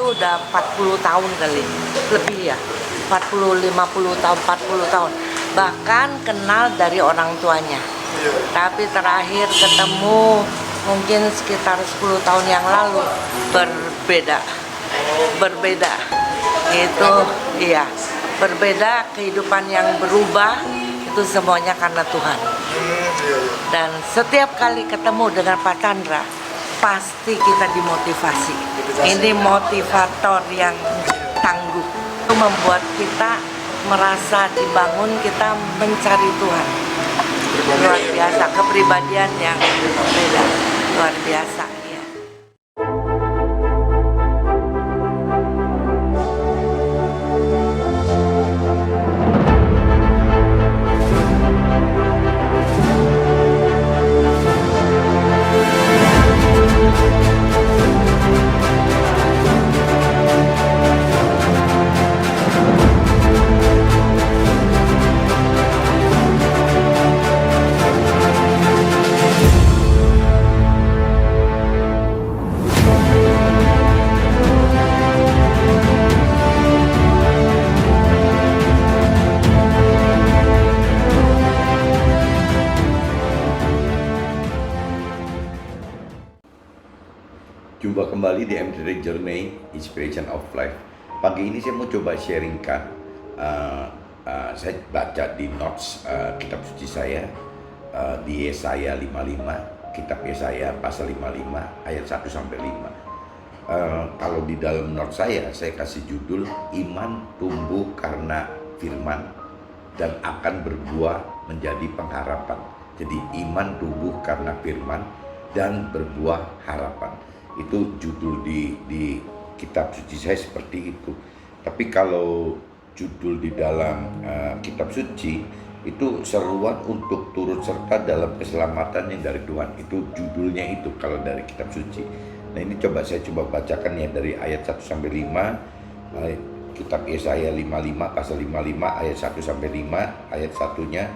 tuh udah 40 tahun kali, lebih ya, 40, 50 tahun, 40 tahun. Bahkan kenal dari orang tuanya. Tapi terakhir ketemu mungkin sekitar 10 tahun yang lalu, berbeda. Berbeda. Itu iya, berbeda, kehidupan yang berubah itu semuanya karena Tuhan. Dan setiap kali ketemu dengan Pak Chandra, pasti kita dimotivasi. Ini motivator yang tangguh. Itu membuat kita merasa dibangun, kita mencari Tuhan. Luar biasa, kepribadian yang beda, luar biasa. Ya. Jumpa kembali di MTD Journey Inspiration of Life. Pagi ini saya mau coba sharingkan. Saya baca di notes kitab suci saya di Yesaya 55, kitab Yesaya pasal 55 ayat 1 sampai 5. Kalau di dalam notes saya kasih judul Iman tumbuh karena firman dan akan berbuah menjadi pengharapan. Jadi iman tumbuh karena firman dan berbuah harapan. Itu judul di kitab suci saya seperti itu. Tapi kalau judul di dalam kitab suci itu seruan untuk turut serta dalam keselamatan yang dari Tuhan. Itu judulnya itu kalau dari kitab suci. Nah ini saya coba bacakan ya dari ayat 1 sampai 5. Kitab Yesaya 55 pasal 55 ayat 1 sampai 5. Ayat satunya,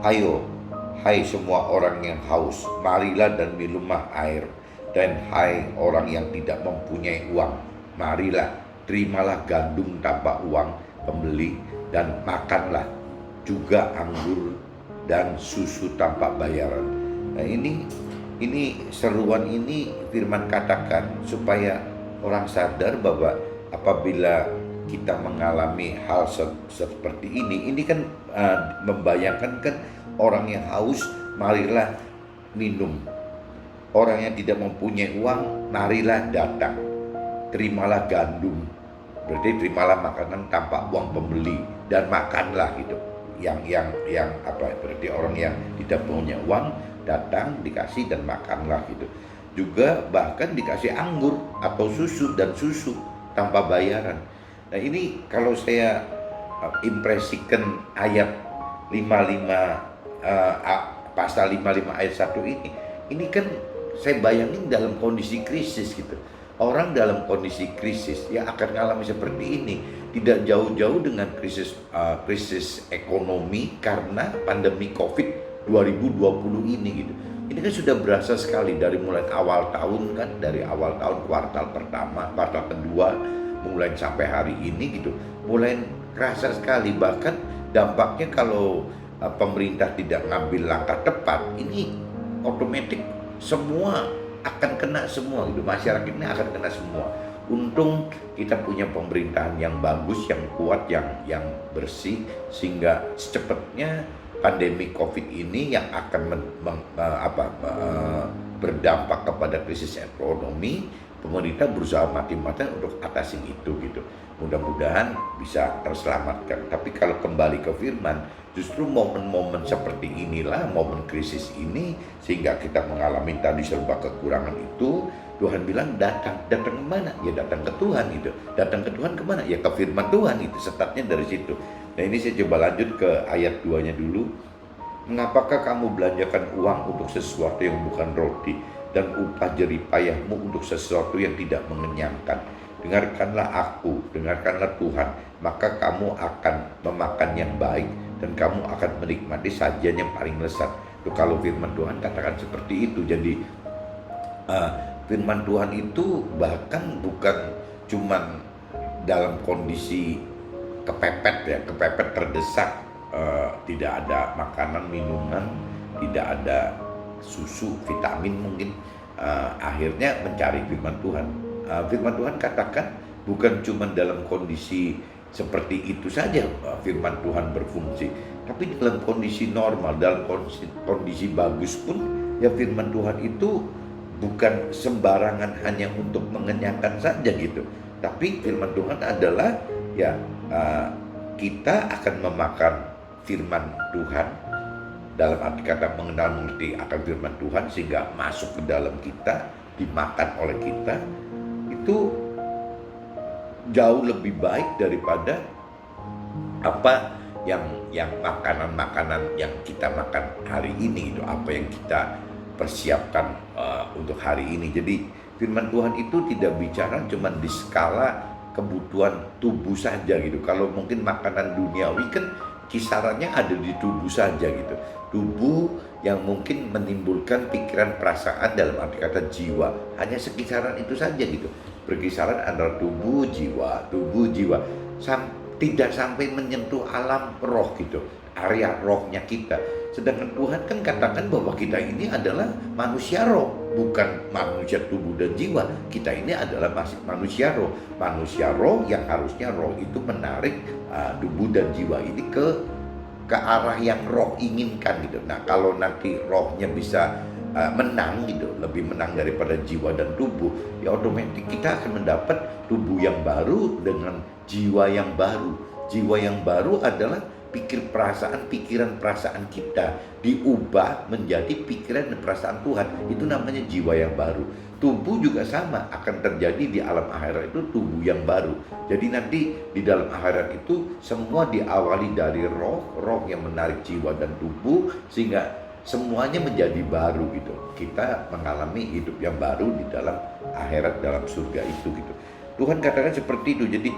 ayo hai semua orang yang haus, marilah dan minumlah air. Dan hai orang yang tidak mempunyai uang, marilah terimalah gandum tanpa uang pembeli dan makanlah juga anggur dan susu tanpa bayaran. Nah ini seruan ini firman katakan supaya orang sadar bahwa apabila kita mengalami hal seperti ini kan membayangkan kan orang yang haus marilah minum. Orang yang tidak mempunyai uang, marilah datang, terimalah gandum, berarti terimalah makanan tanpa uang pembeli dan makanlah gitu. Yang apa? Berarti orang yang tidak punya uang datang dikasih dan makanlah gitu. Juga bahkan dikasih anggur atau susu tanpa bayaran. Nah ini kalau saya impresikan ayat 55 pasal 55 ayat 1 ini kan saya bayangin dalam kondisi krisis gitu. Orang dalam kondisi krisis ya akan mengalami seperti ini. Tidak jauh-jauh dengan krisis ekonomi karena pandemi COVID 2020 ini gitu. Ini kan sudah berasa sekali dari mulai awal tahun kan, dari awal tahun kuartal pertama, kuartal kedua, mulai sampai hari ini gitu. Mulai kerasa sekali, bahkan dampaknya kalau pemerintah tidak ngambil langkah tepat, ini otomatis semua akan kena semua gitu, masyarakat ini akan kena semua. Untung kita punya pemerintahan yang bagus, yang kuat, yang bersih, sehingga secepatnya pandemi COVID ini yang akan berdampak kepada krisis ekonomi, pemerintah berusaha mati-matian untuk atasi itu gitu. Mudah-mudahan bisa terselamatkan. Tapi kalau kembali ke firman, justru momen-momen seperti inilah, momen krisis ini, sehingga kita mengalami tadi serba kekurangan itu, Tuhan bilang datang kemana? Ya datang ke Tuhan gitu. Datang ke Tuhan kemana? Ya ke firman Tuhan itu, startnya dari situ. Nah ini saya coba lanjut ke ayat 2-nya dulu. Mengapakah kamu belanjakan uang untuk sesuatu yang bukan roti, dan upah jerih payahmu untuk sesuatu yang tidak mengenyangkan? Dengarkanlah aku, dengarkanlah Tuhan, maka kamu akan memakan yang baik dan kamu akan menikmati sajian yang paling lezat. Tuh, kalau firman Tuhan katakan seperti itu. Jadi firman Tuhan itu bahkan bukan cuman dalam kondisi kepepet terdesak, tidak ada makanan, minuman, tidak ada susu, vitamin mungkin, akhirnya mencari firman Tuhan. Firman Tuhan katakan bukan cuma dalam kondisi seperti itu saja firman Tuhan berfungsi, tapi dalam kondisi normal, dalam kondisi bagus pun ya firman Tuhan itu bukan sembarangan hanya untuk mengenyangkan saja gitu. Tapi firman Tuhan adalah ya kita akan memakan firman Tuhan, dalam arti kata mengenal mengerti akan firman Tuhan sehingga masuk ke dalam kita, dimakan oleh kita, itu jauh lebih baik daripada apa yang makanan-makanan yang kita makan hari ini, itu apa yang kita persiapkan untuk hari ini. Jadi firman Tuhan itu tidak bicara cuma di skala kebutuhan tubuh saja gitu. Kalau mungkin makanan duniawi kan kisarannya ada di tubuh saja gitu. Tubuh yang mungkin menimbulkan pikiran, perasaan, dalam arti kata jiwa, hanya sekisaran itu saja gitu. Berkisaran antara tubuh jiwa, tidak sampai menyentuh alam roh gitu, area rohnya kita. Sedangkan Tuhan kan katakan bahwa kita ini adalah manusia roh, bukan manusia tubuh dan jiwa. Kita ini adalah masih manusia roh. Manusia roh yang harusnya roh itu menarik tubuh dan jiwa ini ke arah yang roh inginkan gitu. Nah, kalau nanti rohnya bisa menang gitu, lebih menang daripada jiwa dan tubuh, ya otomatis kita akan mendapat tubuh yang baru dengan jiwa yang baru. Jiwa yang baru adalah pikiran perasaan kita diubah menjadi pikiran dan perasaan Tuhan. Itu namanya jiwa yang baru. Tubuh juga sama, akan terjadi di alam akhirat itu tubuh yang baru. Jadi nanti di dalam akhirat itu semua diawali dari roh yang menarik jiwa dan tubuh, sehingga semuanya menjadi baru gitu. Kita mengalami hidup yang baru di dalam akhirat, dalam surga itu gitu. Tuhan katakan seperti itu. Jadi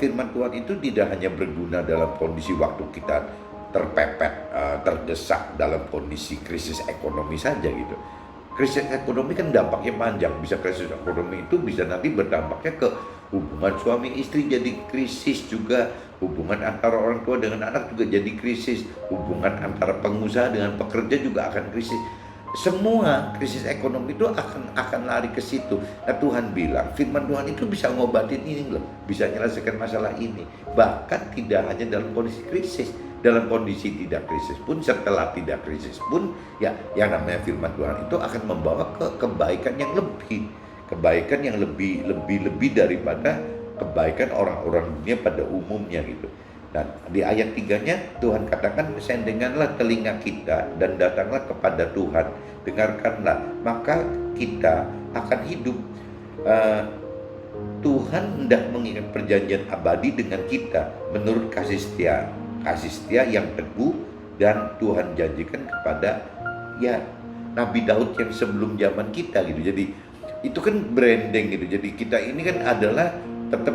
firman Tuhan itu tidak hanya berguna dalam kondisi waktu kita terpepet, terdesak dalam kondisi krisis ekonomi saja gitu. Krisis ekonomi kan dampaknya panjang. Bisa krisis ekonomi itu bisa nanti berdampaknya ke hubungan suami istri jadi krisis juga, hubungan antara orang tua dengan anak juga jadi krisis, hubungan antara pengusaha dengan pekerja juga akan krisis. Semua krisis ekonomi itu akan lari ke situ. Nah, Tuhan bilang firman Tuhan itu bisa ngobatin ini loh, bisa menyelesaikan masalah ini. Bahkan tidak hanya dalam kondisi krisis, dalam kondisi tidak krisis pun, setelah tidak krisis pun, ya yang namanya firman Tuhan itu akan membawa ke kebaikan yang lebih daripada kebaikan orang-orang dunia pada umumnya gitu. Dan di ayat 3-nya Tuhan katakan, sendenganlah telinga kita dan datanglah kepada Tuhan, dengarkanlah, maka kita akan hidup. Tuhan hendak mengingat perjanjian abadi dengan kita menurut kasih setia yang teguh, dan Tuhan janjikan kepada ya Nabi Daud yang sebelum zaman kita gitu. Jadi itu kan branding gitu. Jadi kita ini kan adalah tetap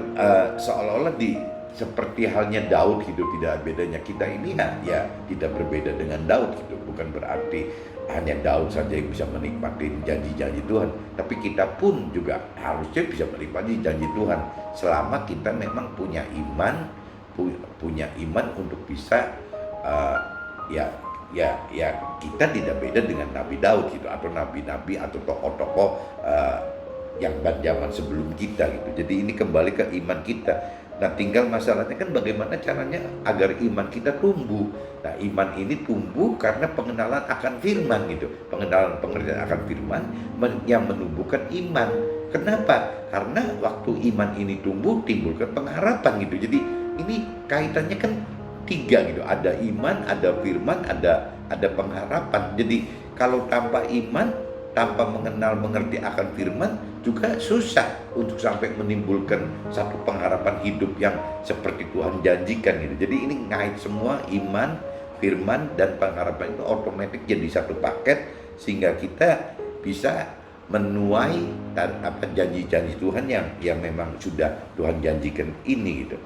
seolah-olah seperti halnya Daud hidup, tidak bedanya. Kita ini ya tidak berbeda dengan Daud gitu. Bukan berarti hanya Daud saja yang bisa menikmati janji-janji Tuhan, tapi kita pun juga harusnya bisa menikmati janji Tuhan selama kita memang punya iman untuk bisa ya kita tidak beda dengan Nabi Daud gitu, atau nabi-nabi atau tokoh-tokoh yang zaman sebelum kita gitu. Jadi ini kembali ke iman kita. Nah, tinggal masalahnya kan bagaimana caranya agar iman kita tumbuh. Nah, iman ini tumbuh karena pengenalan akan firman gitu. Pengertian akan firman yang menumbuhkan iman. Kenapa? Karena waktu iman ini tumbuh, timbulkan pengharapan gitu. Jadi ini kaitannya kan tiga gitu. Ada iman, ada firman, ada pengharapan. Jadi kalau tanpa iman, tanpa mengenal mengerti akan firman, juga susah untuk sampai menimbulkan satu pengharapan hidup yang seperti Tuhan janjikan gitu. Jadi ini ngait semua, iman, firman, dan pengharapan itu otomatis jadi satu paket, sehingga kita bisa menuai janji-janji Tuhan yang memang sudah Tuhan janjikan ini gitu.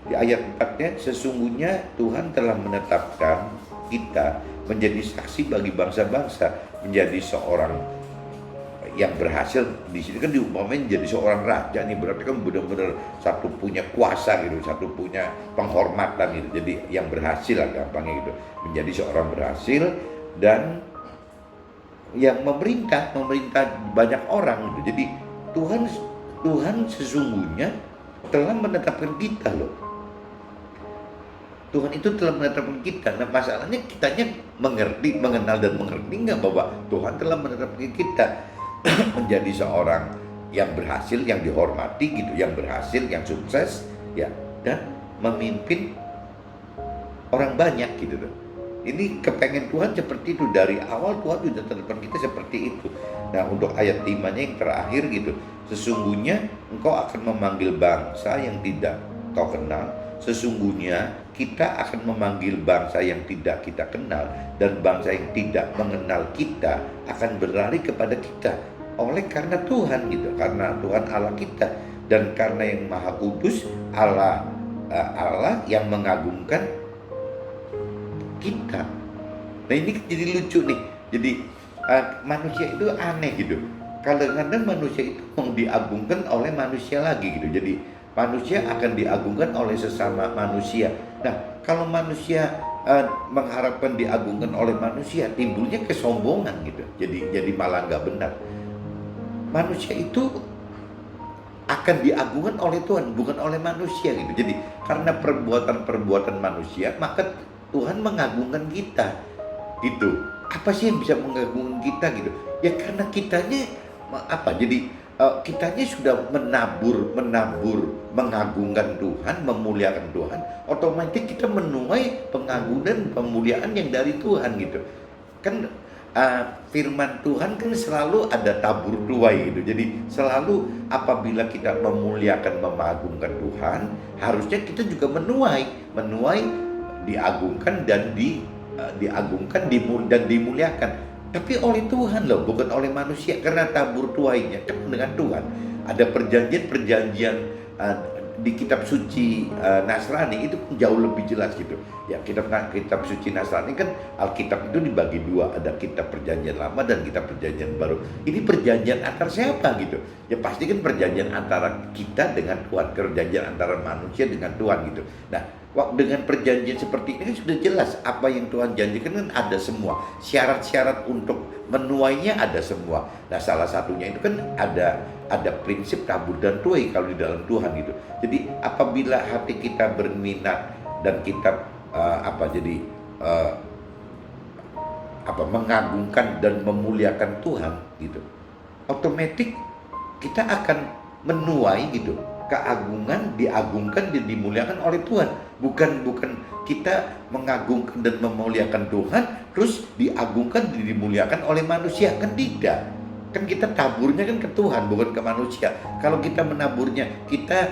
Di ayat 4-nya, sesungguhnya Tuhan telah menetapkan kita menjadi saksi bagi bangsa-bangsa, menjadi seorang yang berhasil di sini kan diumpamain jadi seorang raja nih, berarti kan benar-benar satu punya kuasa gitu, satu punya penghormatan gitu. Jadi yang berhasil lah gampangnya gitu, menjadi seorang berhasil dan yang memerintah banyak orang gitu. Jadi Tuhan sesungguhnya telah menetapkan kita loh. Tuhan itu telah menetapkan kita. Nah masalahnya kitanya mengenal dan mengerti nggak bahwa Tuhan telah menetapkan kita menjadi seorang yang berhasil, yang dihormati gitu, yang berhasil, yang sukses ya, dan memimpin orang banyak gitu loh. Ini kepengen Tuhan seperti itu dari awal. Tuhan sudah tentukan kita seperti itu. Nah untuk ayat 5-nya yang terakhir gitu, sesungguhnya engkau akan memanggil bangsa yang tidak kau kenal. Sesungguhnya kita akan memanggil bangsa yang tidak kita kenal, dan bangsa yang tidak mengenal kita akan berlari kepada kita oleh karena Tuhan gitu, karena Tuhan Allah kita, dan karena yang Maha Kudus Allah yang mengagumkan kita. Nah ini jadi lucu nih. Jadi manusia itu aneh gitu. Kadang-kadang manusia itu mau diagungkan oleh manusia lagi gitu. Jadi manusia akan diagungkan oleh sesama manusia. Nah, kalau manusia mengharapkan diagungkan oleh manusia, timbulnya kesombongan gitu. Jadi malah nggak benar. Manusia itu akan diagungkan oleh Tuhan, bukan oleh manusia gitu. Jadi karena perbuatan manusia, maka Tuhan mengagungkan kita gitu. Apa sih yang bisa mengagungkan kita gitu? Ya karena kitanya apa? Jadi kitanya sudah menabur, mengagungkan Tuhan, memuliakan Tuhan, otomatis kita menuai pengagungan, pemuliaan yang dari Tuhan gitu. Kan firman Tuhan kan selalu ada tabur tuai gitu. Jadi selalu apabila kita memuliakan, mengagungkan Tuhan, harusnya kita juga menuai diagungkan dan diagungkan dan dimuliakan. Tapi oleh Tuhan loh, bukan oleh manusia. Karena tabur tuainya kan dengan Tuhan. Ada perjanjian di kitab suci Nasrani itu jauh lebih jelas gitu. Ya kitab suci Nasrani kan Alkitab itu dibagi dua. Ada kitab perjanjian lama dan kitab perjanjian baru. Ini perjanjian antar siapa gitu? Ya pasti kan perjanjian antara kita dengan Tuhan. Perjanjian antara manusia dengan Tuhan gitu. Nah dengan perjanjian seperti ini kan sudah jelas apa yang Tuhan janjikan kan ada semua. Syarat-syarat untuk menuainya ada semua. Nah salah satunya itu kan ada prinsip tabur dan tuai kalau di dalam Tuhan gitu. Jadi apabila hati kita berminat dan kita mengagungkan dan memuliakan Tuhan gitu, otomatis kita akan menuai gitu keagungan, diagungkan dan dimuliakan oleh Tuhan. Bukan kita mengagungkan dan memuliakan Tuhan terus diagungkan dan dimuliakan oleh manusia, kan tidak. Kan kita taburnya kan ke Tuhan, bukan ke manusia. Kalau kita menaburnya, kita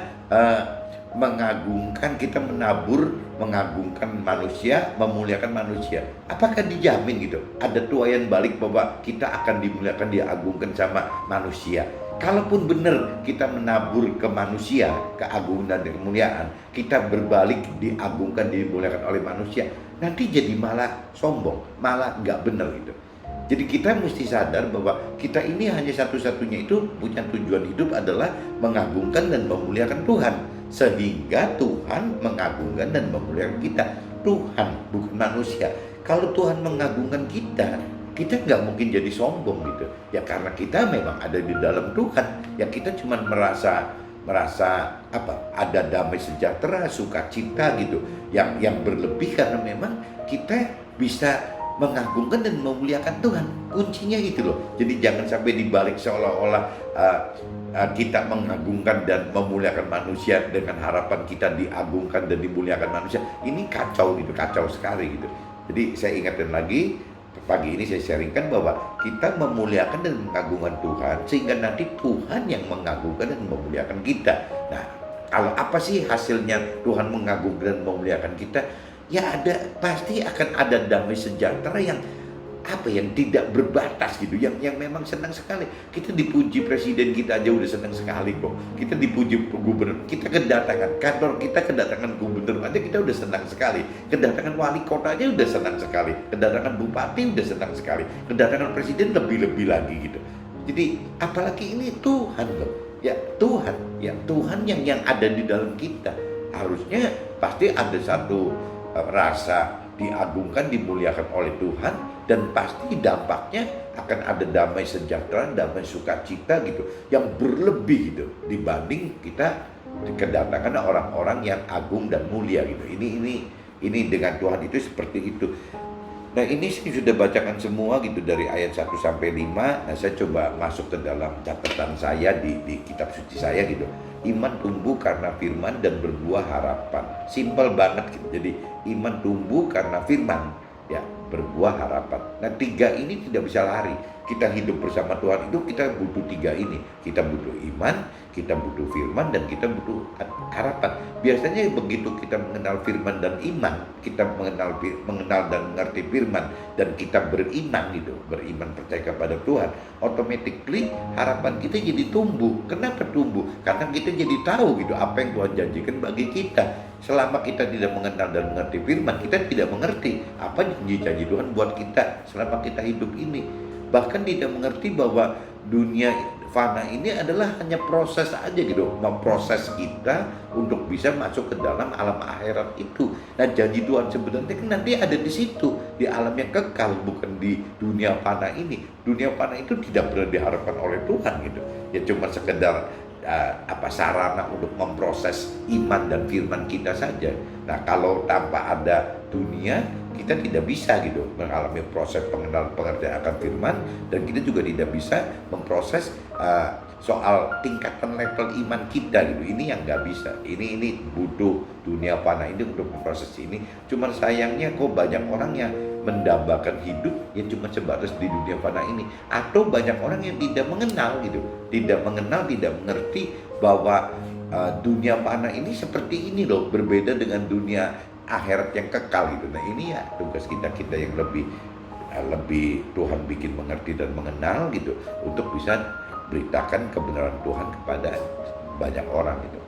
mengagungkan, kita mengagungkan manusia, memuliakan manusia. Apakah dijamin gitu? Ada tuaian balik bahwa kita akan dimuliakan, diagungkan sama manusia. Kalaupun benar kita menabur ke manusia, keagungan dan kemuliaan, kita berbalik diagungkan, dimuliakan oleh manusia, nanti jadi malah sombong, malah nggak benar gitu. Jadi kita mesti sadar bahwa kita ini hanya satu-satunya itu punya tujuan hidup adalah mengagungkan dan memuliakan Tuhan. Sehingga Tuhan mengagungkan dan memuliakan kita. Tuhan, bukan manusia. Kalau Tuhan mengagungkan kita nggak mungkin jadi sombong gitu. Ya karena kita memang ada di dalam Tuhan. Ya kita cuma merasa ada damai sejahtera, sukacita gitu. Yang berlebih karena memang kita bisa mengagungkan dan memuliakan Tuhan. Kuncinya itu loh. Jadi jangan sampai dibalik seolah-olah kita mengagungkan dan memuliakan manusia dengan harapan kita diagungkan dan dimuliakan manusia. Ini kacau gitu, kacau sekali gitu. Jadi saya ingatkan lagi, pagi ini saya sharingkan bahwa kita memuliakan dan mengagungkan Tuhan sehingga nanti Tuhan yang mengagungkan dan memuliakan kita. Nah, kalau apa sih hasilnya Tuhan mengagungkan dan memuliakan kita? Ya pasti akan ada damai sejahtera yang tidak berbatas gitu, yang memang senang sekali. Kita dipuji presiden kita aja udah senang sekali kok. Kita dipuji gubernur, kita kedatangan kantor kita, kedatangan gubernur aja kita udah senang sekali. Kedatangan wali kota aja udah senang sekali. Kedatangan bupati udah senang sekali. Kedatangan presiden lebih-lebih lagi gitu. Jadi apalagi ini Tuhan loh. Ya Tuhan yang ada di dalam kita. Harusnya pasti ada satu rasa diagungkan, dimuliakan oleh Tuhan, dan pasti dampaknya akan ada damai sejahtera, damai sukacita gitu, yang berlebih gitu dibanding kita kedatangan orang-orang yang agung dan mulia gitu. Ini dengan Tuhan itu seperti itu. Nah ini saya sudah bacakan semua gitu dari ayat 1 sampai 5. Nah saya coba masuk ke dalam catatan saya di kitab suci saya gitu. Iman tumbuh karena firman dan berbuah harapan. Simpel banget gitu. Jadi iman tumbuh karena firman, ya, berbuah harapan. Nah 3 ini tidak bisa lari. Kita hidup bersama Tuhan itu kita butuh 3 ini. Kita butuh iman, kita butuh firman, dan kita butuh harapan. Biasanya begitu kita mengenal firman dan iman, kita mengenal dan mengerti firman, dan kita beriman gitu, beriman percaya kepada Tuhan, automatically harapan kita jadi tumbuh. Kenapa tumbuh? Karena kita jadi tahu gitu apa yang Tuhan janjikan bagi kita. Selama kita tidak mengenal dan mengerti firman, kita tidak mengerti apa janji-janji Tuhan buat kita selama kita hidup ini. Bahkan tidak mengerti bahwa dunia fana ini adalah hanya proses aja gitu, memproses kita untuk bisa masuk ke dalam alam akhirat itu. Nah janji Tuhan sebenarnya kan nanti ada di situ, di alam yang kekal, bukan di dunia fana ini. Dunia fana itu tidak pernah diharapkan oleh Tuhan gitu. Ya cuma sekedar sarana untuk memproses iman dan firman kita saja. Nah kalau tanpa ada dunia, kita tidak bisa gitu mengalami proses pengenalan pengertian akan firman, dan kita juga tidak bisa memproses soal tingkatan level iman kita gitu. Ini yang nggak bisa. Ini butuh dunia fana ini untuk memproses ini. Cuma sayangnya kok banyak orang yang mendambakan hidup yang cuma sebatas di dunia fana ini, atau banyak orang yang tidak mengenal gitu, tidak mengerti bahwa dunia fana ini seperti ini loh, berbeda dengan dunia akhirat yang kekal gitu. Nah ini ya tugas kita yang lebih Tuhan bikin mengerti dan mengenal gitu, untuk bisa beritakan kebenaran Tuhan kepada banyak orang gitu.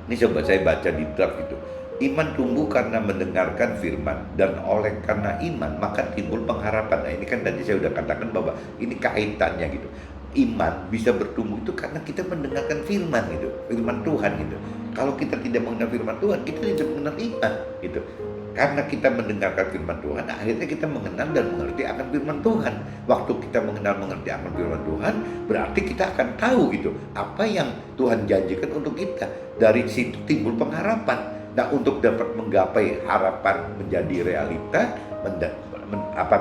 Ini coba saya baca di draft gitu. Iman tumbuh karena mendengarkan firman, dan oleh karena iman maka timbul pengharapan. Nah ini kan tadi saya udah katakan bahwa ini kaitannya gitu. Iman bisa bertumbuh itu karena kita mendengarkan firman gitu, firman Tuhan gitu. Kalau kita tidak mengenal firman Tuhan, kita tidak mengenal iman gitu. Karena kita mendengarkan firman Tuhan, akhirnya kita mengenal dan mengerti akan firman Tuhan. Waktu kita mengenal mengerti akan firman Tuhan, berarti kita akan tahu gitu apa yang Tuhan janjikan untuk kita. Dari situ timbul pengharapan. Nah untuk dapat menggapai harapan menjadi realita,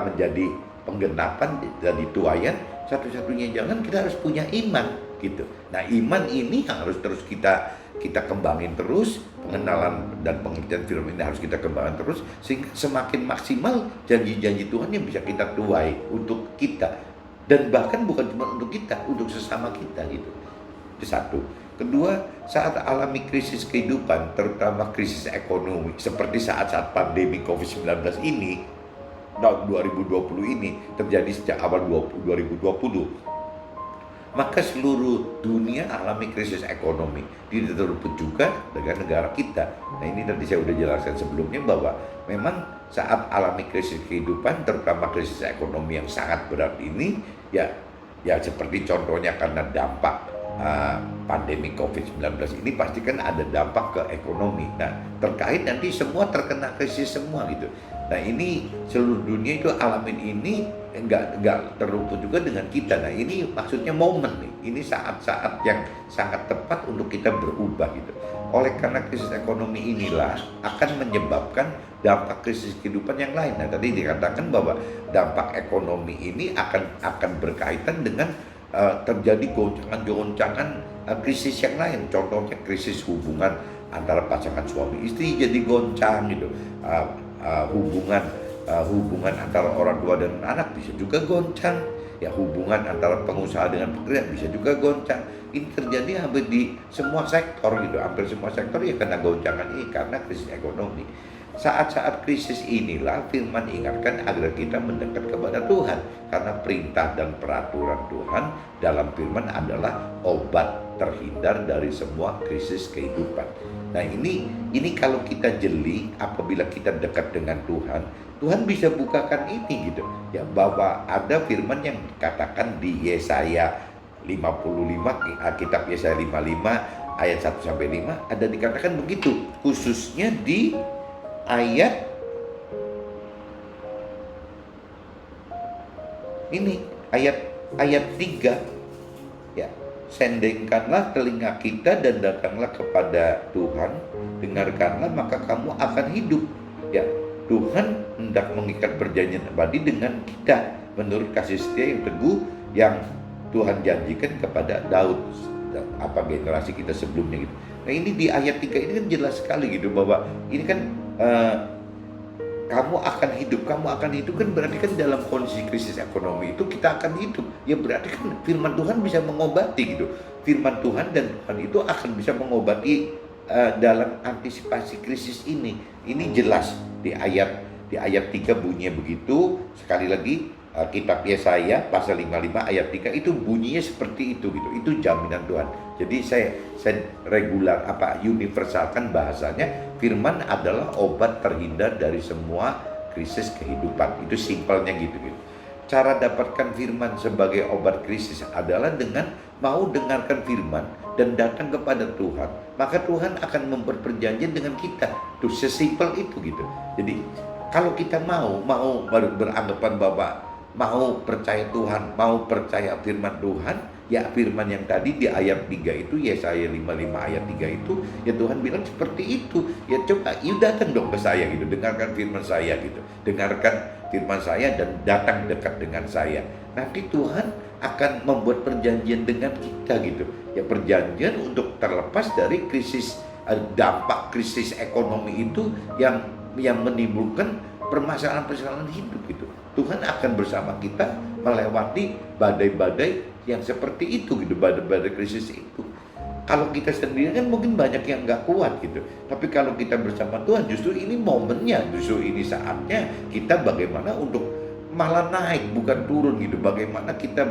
menjadi penggenapan dari tuayan, satu-satunya jalan kita harus punya iman gitu. Nah iman ini yang harus terus kita kembangin terus, pengenalan dan pengertian firman ini harus kita kembangkan terus, sehingga semakin maksimal janji-janji Tuhan yang bisa kita tuai untuk kita, dan bahkan bukan cuma untuk kita, untuk sesama kita gitu. Itu satu. Kedua, saat alami krisis kehidupan, terutama krisis ekonomi, seperti saat-saat pandemi COVID-19 ini, tahun 2020 ini terjadi sejak awal 2020, maka seluruh dunia alami krisis ekonomi. Tidak terluput juga dengan negara kita. Nah ini tadi saya sudah jelaskan sebelumnya bahwa memang saat alami krisis kehidupan, terutama krisis ekonomi yang sangat berat ini, ya seperti contohnya karena dampak pandemi COVID-19 ini pasti kan ada dampak ke ekonomi. Nah terkait nanti semua terkena krisis semua gitu. Nah ini seluruh dunia itu alamin ini, nggak terluput juga dengan kita. Nah ini maksudnya momen nih, ini saat-saat yang sangat tepat untuk kita berubah gitu. Oleh karena krisis ekonomi inilah akan menyebabkan dampak krisis kehidupan yang lain. Nah tadi dikatakan bahwa dampak ekonomi ini akan berkaitan dengan terjadi goncangan-goncangan krisis yang lain. Contohnya krisis hubungan antara pasangan suami istri jadi goncang gitu. Hubungan antara orang tua dan anak bisa juga goncang. Ya hubungan antara pengusaha dengan pekerja bisa juga goncang. Ini terjadi hampir di semua sektor gitu. Hampir semua sektor ya kena goncangan ini karena krisis ekonomi. Saat-saat krisis inilah firman ingatkan agar kita mendekat kepada Tuhan, karena perintah dan peraturan Tuhan dalam firman adalah obat terhindar dari semua krisis kehidupan. Nah ini kalau kita jeli, apabila kita dekat dengan Tuhan, Tuhan bisa bukakan ini gitu. Ya, bahwa ada firman yang dikatakan di Yesaya 55, kitab Yesaya 55 ayat 1 sampai 5 ada dikatakan begitu, khususnya di ayat ini, ayat 3 ya. Sendengkanlah telinga kita dan datanglah kepada Tuhan, dengarkanlah maka kamu akan hidup. Ya, Tuhan hendak mengikat perjanjian abadi dengan kita menurut kasih setia yang teguh yang Tuhan janjikan kepada Daud, generasi kita sebelumnya gitu. Nah ini di ayat 3 ini kan jelas sekali gitu, bahwa ini kan kamu akan hidup kan berarti kan dalam kondisi krisis ekonomi itu kita akan hidup. Ya berarti kan firman Tuhan bisa mengobati gitu. Firman Tuhan dan Tuhan itu akan bisa mengobati dalam antisipasi krisis ini. Ini jelas di ayat 3 bunyinya begitu. Sekali lagi kitab Yesaya pasal 55 ayat 3 itu bunyinya seperti itu gitu. Itu jaminan Tuhan. Jadi saya universalkan bahasanya, firman adalah obat terhindar dari semua krisis kehidupan. Itu simpelnya gitu. Cara dapatkan firman sebagai obat krisis adalah dengan mau dengarkan firman dan datang kepada Tuhan. Maka Tuhan akan membuat perjanjian dengan kita. Tuh sesimpel itu gitu. Jadi kalau kita mau beranggapan bahwa mau percaya Tuhan, mau percaya firman Tuhan, ya firman yang tadi di ayat 3 itu, Yesaya 55 ayat 3 itu, ya Tuhan bilang seperti itu. Ya coba, datang dong ke saya gitu, dengarkan firman saya gitu. Dengarkan firman saya dan datang dekat dengan saya. Nanti Tuhan akan membuat perjanjian dengan kita gitu. Ya perjanjian untuk terlepas dari krisis, dampak krisis ekonomi itu yang menimbulkan permasalahan-permasalahan hidup gitu. Tuhan akan bersama kita melewati badai-badai yang seperti itu gitu, badai-badai krisis itu. Kalau kita sendiri kan mungkin banyak yang nggak kuat gitu. Tapi kalau kita bersama Tuhan, justru ini momennya, justru ini saatnya kita bagaimana untuk malah naik bukan turun gitu. Bagaimana kita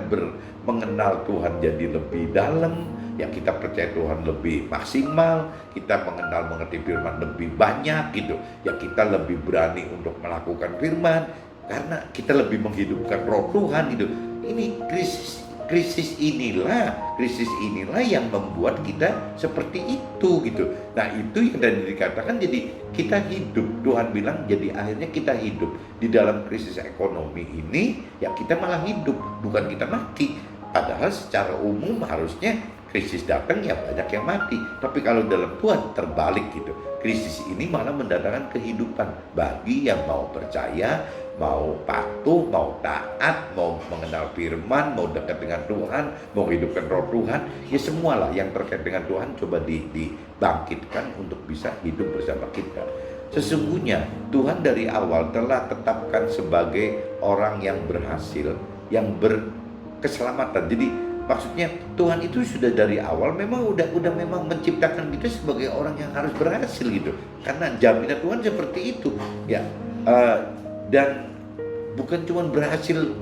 mengenal Tuhan jadi lebih dalam, ya kita percaya Tuhan lebih maksimal, kita mengerti firman lebih banyak gitu. Ya kita lebih berani untuk melakukan firman karena kita lebih menghidupkan roh Tuhan gitu. Ini krisis inilah yang membuat kita seperti itu gitu. Nah itu yang tadi dikatakan, jadi kita hidup. Tuhan bilang jadi akhirnya kita hidup di dalam krisis ekonomi ini. Ya kita malah hidup, bukan kita mati. Padahal secara umum harusnya krisis datang ya banyak yang mati. Tapi kalau dalam Tuhan terbalik gitu. Krisis ini malah mendatangkan kehidupan bagi yang mau percaya, mau patuh, mau taat, mau mengenal firman, mau dekat dengan Tuhan, mau hidupkan roh Tuhan. Ya semualah yang terkait dengan Tuhan coba dibangkitkan untuk bisa hidup bersama kita. Sesungguhnya Tuhan dari awal telah tetapkan sebagai orang yang berhasil, yang berkeselamatan. Jadi maksudnya Tuhan itu sudah dari awal memang udah memang menciptakan kita sebagai orang yang harus berhasil gitu. Karena jaminan Tuhan seperti itu. Ya, dan bukan cuma berhasil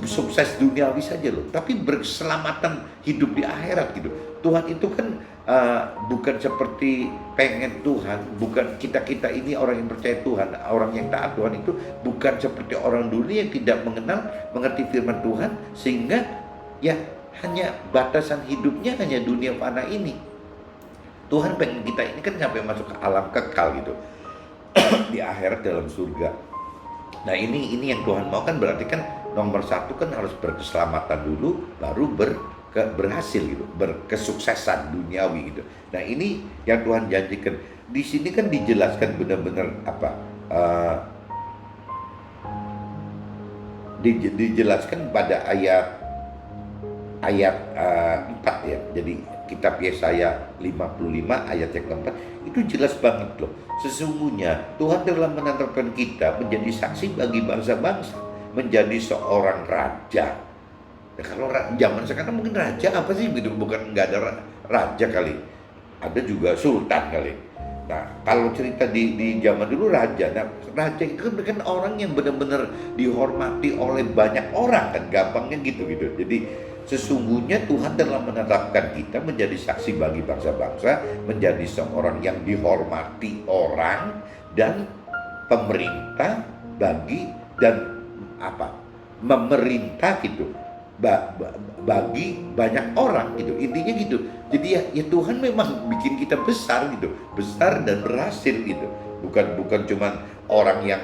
sukses duniawi saja loh, tapi berkeselamatan hidup di akhirat gitu. Tuhan itu kan bukan seperti pengen Tuhan, bukan kita ini orang yang percaya Tuhan, orang yang taat Tuhan itu bukan seperti orang dunia yang tidak mengerti firman Tuhan, sehingga ya hanya batasan hidupnya hanya dunia fana ini. Tuhan pengen kita ini kan sampai masuk ke alam kekal gitu di akhirat dalam surga. Nah ini yang Tuhan mau kan, berarti kan nomor satu kan harus berkeselamatan dulu, baru berhasil gitu, berkesuksesan duniawi gitu. Nah ini yang Tuhan janjikan. Di sini kan dijelaskan benar-benar dijelaskan pada ayat 4 ya. Jadi kitab Yesaya 55 ayat yang keempat itu jelas banget loh. Sesungguhnya Tuhan telah menetapkan kita menjadi saksi bagi bangsa-bangsa, menjadi seorang raja. Nah, kalau zaman sekarang mungkin raja apa sih gitu, bukan nggak ada raja kali, ada juga sultan kali. Nah kalau cerita di zaman dulu raja, nah raja itu kan orang yang benar-benar dihormati oleh banyak orang kan, gampangnya gitu. Jadi Sesungguhnya Tuhan telah menetapkan kita menjadi saksi bagi bangsa-bangsa, menjadi seorang yang dihormati orang dan pemerintah bagi dan apa memerintah gitu bagi banyak orang gitu, intinya gitu. Jadi ya Tuhan memang bikin kita besar gitu, besar dan berhasil gitu, bukan cuman orang yang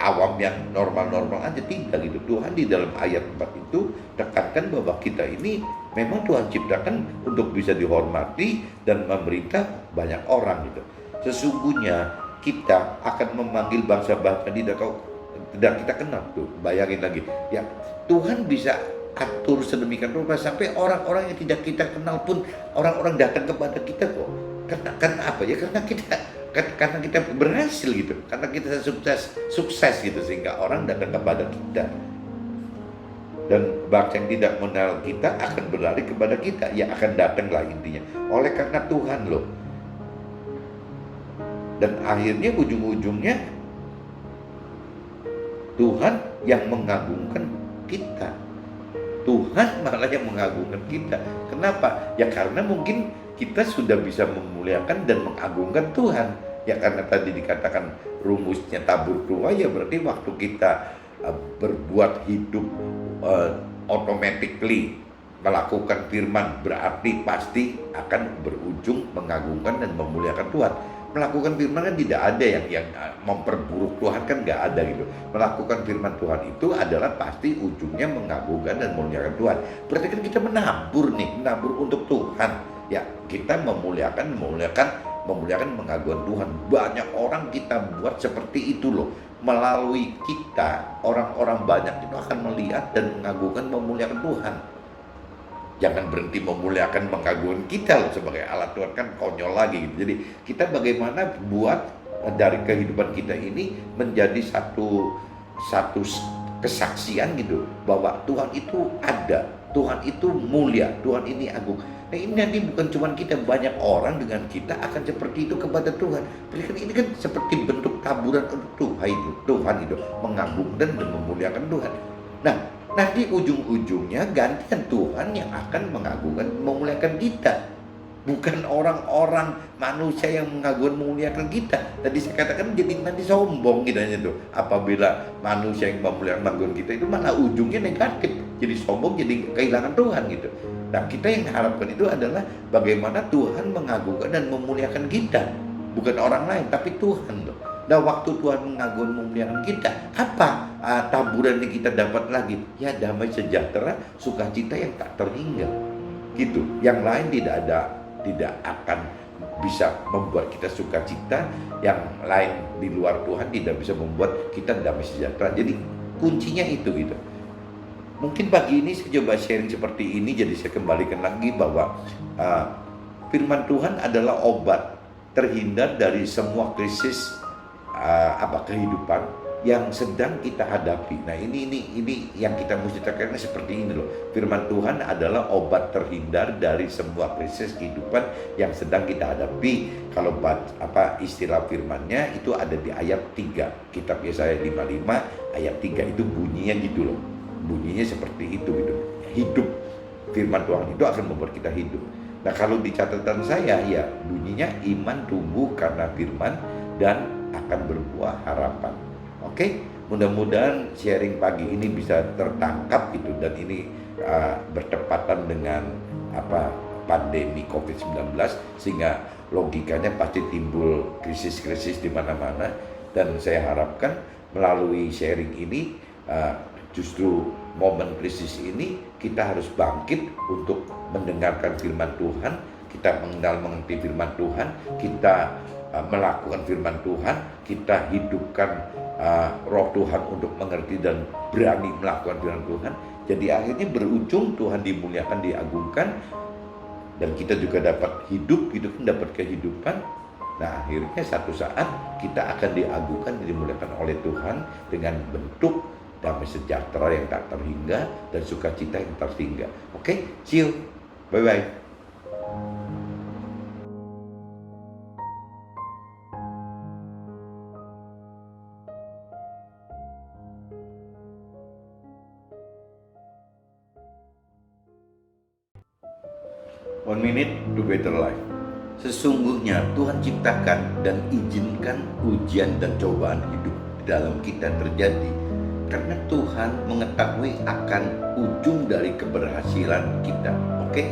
awam yang normal-normal aja, tidak gitu. Tuhan di dalam ayat 4 itu tekankan bahwa kita ini memang Tuhan ciptakan untuk bisa dihormati dan memerintah banyak orang gitu. Sesungguhnya kita akan memanggil bangsa-bangsa tidak kita kenal tuh. Bayangin lagi ya, Tuhan bisa atur sedemikian rupa sampai orang-orang yang tidak kita kenal pun orang-orang datang kepada kita kok. Karena apa ya? Karena kita berhasil gitu, karena kita sukses gitu, sehingga orang datang kepada kita. Dan bangsa yang tidak mengenal kita akan berlari kepada kita, ya akan datanglah intinya. Oleh karena Tuhan loh. Dan akhirnya ujung-ujungnya Tuhan yang mengagungkan kita. Tuhan malah yang mengagungkan kita. Kenapa? Ya karena mungkin kita sudah bisa memuliakan dan mengagungkan Tuhan. Ya karena tadi dikatakan rumusnya tabur tuah, ya berarti waktu kita berbuat hidup automatically melakukan firman, berarti pasti akan berujung mengagungkan dan memuliakan Tuhan. Melakukan firman kan tidak ada yang memperburuk Tuhan, kan nggak ada gitu. Melakukan firman Tuhan itu adalah pasti ujungnya mengagungkan dan memuliakan Tuhan. Berarti kan kita menabur untuk Tuhan. Ya kita memuliakan mengagungkan Tuhan. Banyak orang kita buat seperti itu loh. Melalui kita orang-orang banyak itu akan melihat dan mengagungkan memuliakan Tuhan. Jangan berhenti memuliakan mengagungkan kita loh sebagai alat Tuhan, kan konyol lagi gitu. Jadi kita bagaimana buat dari kehidupan kita ini menjadi satu kesaksian gitu bahwa Tuhan itu ada, Tuhan itu mulia, Tuhan ini agung. Nah ini nanti bukan cuma kita, banyak orang dengan kita akan seperti itu kepada Tuhan. Berarti ini kan seperti bentuk taburan untuk Tuhan itu mengagungkan dan memuliakan Tuhan. Nah nanti ujung-ujungnya gantian Tuhan yang akan mengagungkan memuliakan kita, bukan orang-orang manusia yang mengagungkan memuliakan kita. Tadi saya katakan jadi nanti sombong gitu aja tuh. Apabila manusia yang memuliakan kita itu malah ujungnya negatif, jadi sombong, jadi kehilangan Tuhan gitu. Nah kita yang harapkan itu adalah bagaimana Tuhan mengagungkan dan memuliakan kita, bukan orang lain tapi Tuhan loh. Nah waktu Tuhan mengagungkan memuliakan kita, apa taburan yang kita dapat lagi? Ya damai sejahtera, sukacita yang tak terhingga gitu. Yang lain tidak akan bisa membuat kita sukacita, yang lain di luar Tuhan tidak bisa membuat kita damai sejahtera. Jadi kuncinya itu gitu. Mungkin pagi ini saya coba sharing seperti ini, jadi saya kembalikan lagi bahwa firman Tuhan adalah obat terhindar dari semua krisis kehidupan yang sedang kita hadapi. Nah ini yang kita mesti tekankan seperti ini loh. Firman Tuhan adalah obat terhindar dari semua krisis kehidupan yang sedang kita hadapi. Kalau istilah firmannya itu ada di ayat 3 kitab Yesaya 55 ayat 3 itu bunyinya gitu loh. Bunyinya seperti itu gitu. Hidup, firman Tuhan itu akan membuat kita hidup. Nah kalau di catatan saya ya bunyinya iman tumbuh karena firman dan akan berbuah harapan. Oke, mudah-mudahan sharing pagi ini bisa tertangkap gitu, dan ini bertepatan dengan pandemi COVID-19, sehingga logikanya pasti timbul krisis-krisis di mana-mana. Dan saya harapkan melalui sharing ini justru momen krisis ini kita harus bangkit untuk mendengarkan firman Tuhan, kita mengerti firman Tuhan, kita melakukan firman Tuhan, kita hidupkan roh Tuhan untuk mengerti dan berani melakukan firman Tuhan. Jadi akhirnya berujung Tuhan dimuliakan, diagungkan, dan kita juga dapat hidup gitu kan, dapat kehidupan. Nah akhirnya satu saat kita akan diagungkan, dimuliakan oleh Tuhan dengan bentuk damai sejahtera yang tak terhingga dan sukacita yang tak terhingga. Oke, see you, bye bye. 1 minute to better life. Sesungguhnya Tuhan ciptakan dan izinkan ujian dan cobaan hidup dalam kita terjadi karena Tuhan mengetahui akan ujung dari keberhasilan kita. Oke?